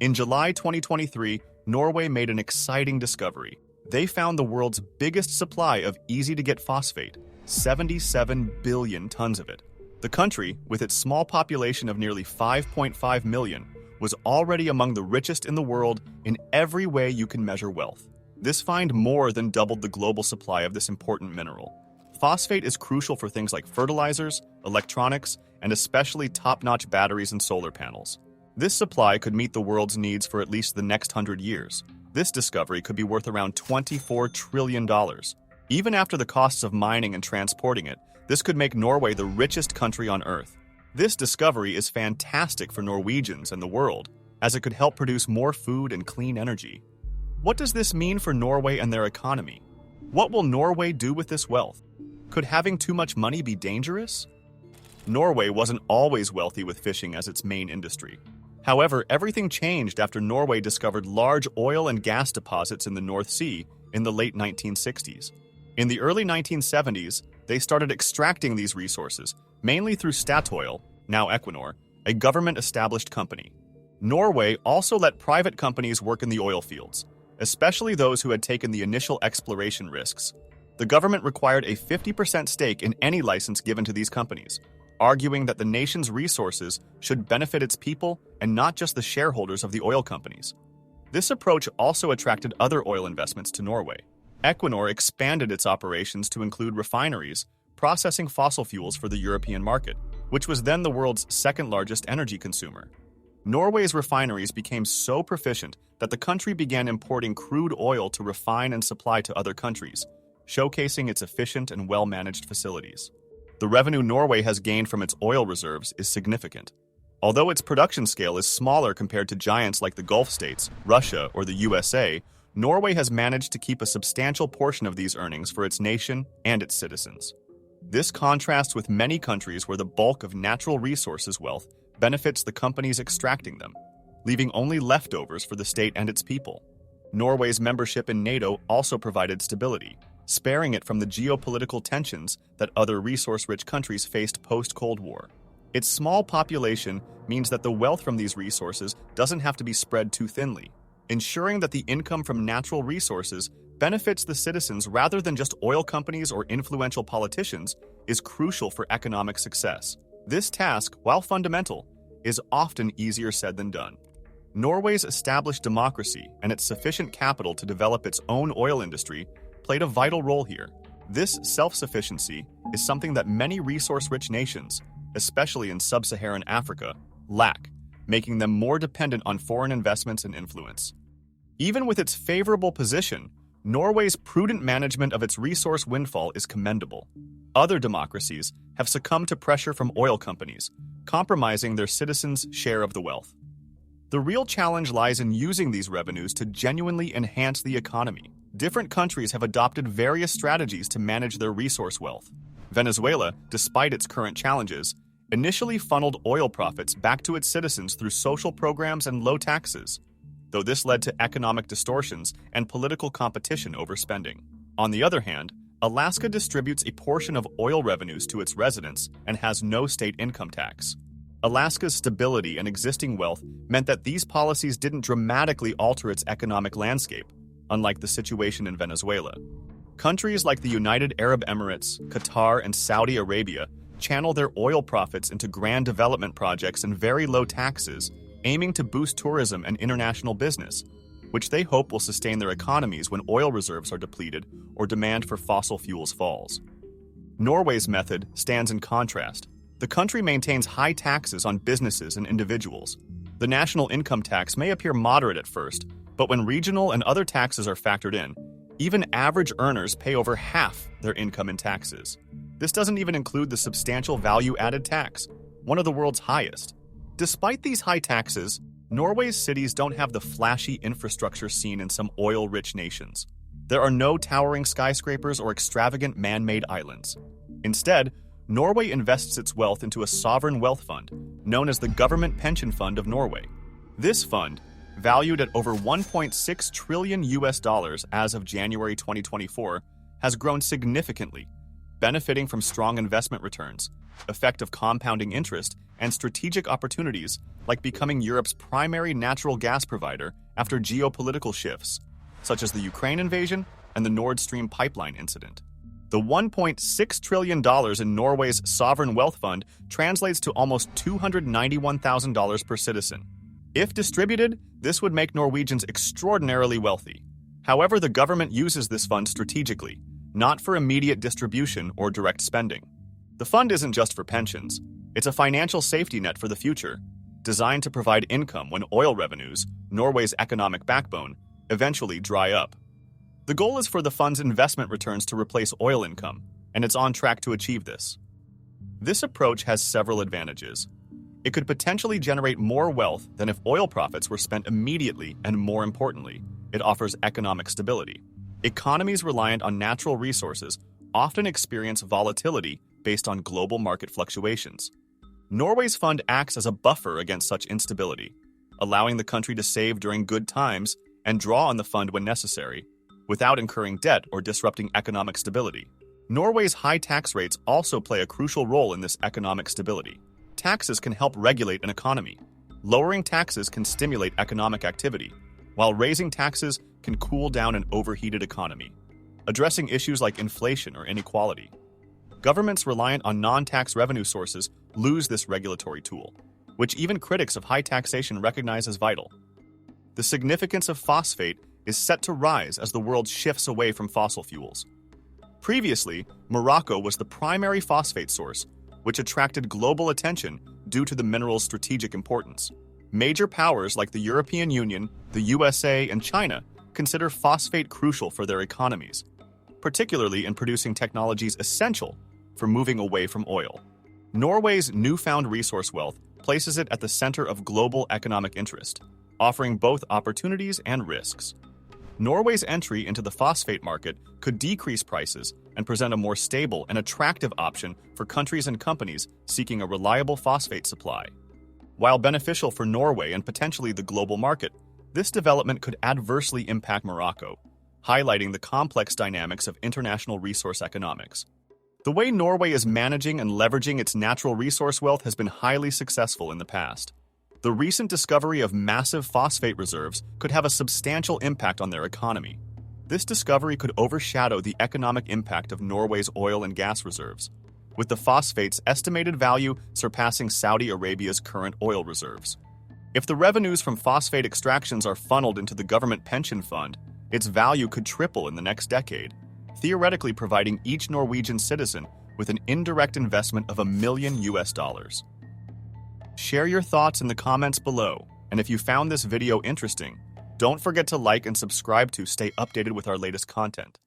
In July 2023, Norway made an exciting discovery. They found the world's biggest supply of easy-to-get phosphate, 77 billion tons of it. The country, with its small population of nearly 5.5 million, was already among the richest in the world in every way you can measure wealth. This find more than doubled the global supply of this important mineral. Phosphate is crucial for things like fertilizers, electronics, and especially top-notch batteries and solar panels. This supply could meet the world's needs for at least the next 100 years. This discovery could be worth around $24 trillion. Even after the costs of mining and transporting it, this could make Norway the richest country on Earth. This discovery is fantastic for Norwegians and the world, as it could help produce more food and clean energy. What does this mean for Norway and their economy? What will Norway do with this wealth? Could having too much money be dangerous? Norway wasn't always wealthy with fishing as its main industry. However, everything changed after Norway discovered large oil and gas deposits in the North Sea in the late 1960s. In the early 1970s, they started extracting these resources, mainly through Statoil, now Equinor, a government-established company. Norway also let private companies work in the oil fields, especially those who had taken the initial exploration risks. The government required a 50% stake in any license given to these companies, arguing that the nation's resources should benefit its people and not just the shareholders of the oil companies. This approach also attracted other oil investments to Norway. Equinor expanded its operations to include refineries, processing fossil fuels for the European market, which was then the world's second-largest energy consumer. Norway's refineries became so proficient that the country began importing crude oil to refine and supply to other countries, showcasing its efficient and well-managed facilities. The revenue Norway has gained from its oil reserves is significant. Although its production scale is smaller compared to giants like the Gulf states, Russia, or the USA, Norway has managed to keep a substantial portion of these earnings for its nation and its citizens. This contrasts with many countries where the bulk of natural resources wealth benefits the companies extracting them, leaving only leftovers for the state and its people. Norway's membership in NATO also provided stability, sparing it from the geopolitical tensions that other resource-rich countries faced post-Cold War. Its small population means that the wealth from these resources doesn't have to be spread too thinly, ensuring that the income from natural resources benefits the citizens rather than just oil companies or influential politicians is crucial for economic success. This task, while fundamental, is often easier said than done. Norway's established democracy and its sufficient capital to develop its own oil industry played a vital role here. This self-sufficiency is something that many resource-rich nations, especially in sub-Saharan Africa, lack, making them more dependent on foreign investments and influence. Even with its favorable position, Norway's prudent management of its resource windfall is commendable. Other democracies have succumbed to pressure from oil companies, compromising their citizens' share of the wealth. The real challenge lies in using these revenues to genuinely enhance the economy. Different countries have adopted various strategies to manage their resource wealth. Venezuela, despite its current challenges, initially funneled oil profits back to its citizens through social programs and low taxes, though this led to economic distortions and political competition over spending. On the other hand, Alaska distributes a portion of oil revenues to its residents and has no state income tax. Alaska's stability and existing wealth meant that these policies didn't dramatically alter its economic landscape, unlike the situation in Venezuela. Countries like the United Arab Emirates, Qatar, and Saudi Arabia channel their oil profits into grand development projects and very low taxes, aiming to boost tourism and international business, which they hope will sustain their economies when oil reserves are depleted or demand for fossil fuels falls. Norway's method stands in contrast. The country maintains high taxes on businesses and individuals. The national income tax may appear moderate at first, but when regional and other taxes are factored in, even average earners pay over half their income in taxes. This doesn't even include the substantial value-added tax, one of the world's highest. Despite these high taxes, Norway's cities don't have the flashy infrastructure seen in some oil-rich nations. There are no towering skyscrapers or extravagant man-made islands. Instead, Norway invests its wealth into a sovereign wealth fund, known as the Government Pension Fund of Norway. This fund, valued at over $1.6 trillion as of January 2024, has grown significantly, benefiting from strong investment returns, effect of compounding interest, and strategic opportunities like becoming Europe's primary natural gas provider after geopolitical shifts, such as the Ukraine invasion and the Nord Stream pipeline incident. The $1.6 trillion in Norway's sovereign wealth fund translates to almost $291,000 per citizen. If distributed, this would make Norwegians extraordinarily wealthy. However, the government uses this fund strategically, not for immediate distribution or direct spending. The fund isn't just for pensions. It's a financial safety net for the future, designed to provide income when oil revenues, Norway's economic backbone, eventually dry up. The goal is for the fund's investment returns to replace oil income, and it's on track to achieve this. This approach has several advantages. It could potentially generate more wealth than if oil profits were spent immediately, and more importantly, it offers economic stability. Economies reliant on natural resources often experience volatility based on global market fluctuations. Norway's fund acts as a buffer against such instability, allowing the country to save during good times and draw on the fund when necessary, without incurring debt or disrupting economic stability. Norway's high tax rates also play a crucial role in this economic stability. Taxes can help regulate an economy. Lowering taxes can stimulate economic activity, while raising taxes can cool down an overheated economy, addressing issues like inflation or inequality. Governments reliant on non-tax revenue sources lose this regulatory tool, which even critics of high taxation recognize as vital. The significance of phosphate is set to rise as the world shifts away from fossil fuels. Previously, Morocco was the primary phosphate source, which attracted global attention due to the mineral's strategic importance. Major powers like the European Union, the USA, and China consider phosphate crucial for their economies, particularly in producing technologies essential for moving away from oil. Norway's newfound resource wealth places it at the center of global economic interest, offering both opportunities and risks. Norway's entry into the phosphate market could decrease prices and present a more stable and attractive option for countries and companies seeking a reliable phosphate supply. While beneficial for Norway and potentially the global market, this development could adversely impact Morocco, highlighting the complex dynamics of international resource economics. The way Norway is managing and leveraging its natural resource wealth has been highly successful in the past. The recent discovery of massive phosphate reserves could have a substantial impact on their economy. This discovery could overshadow the economic impact of Norway's oil and gas reserves, with the phosphate's estimated value surpassing Saudi Arabia's current oil reserves. If the revenues from phosphate extractions are funneled into the government pension fund, its value could triple in the next decade, theoretically providing each Norwegian citizen with an indirect investment of $1 million. Share your thoughts in the comments below, and if you found this video interesting, don't forget to like and subscribe to stay updated with our latest content.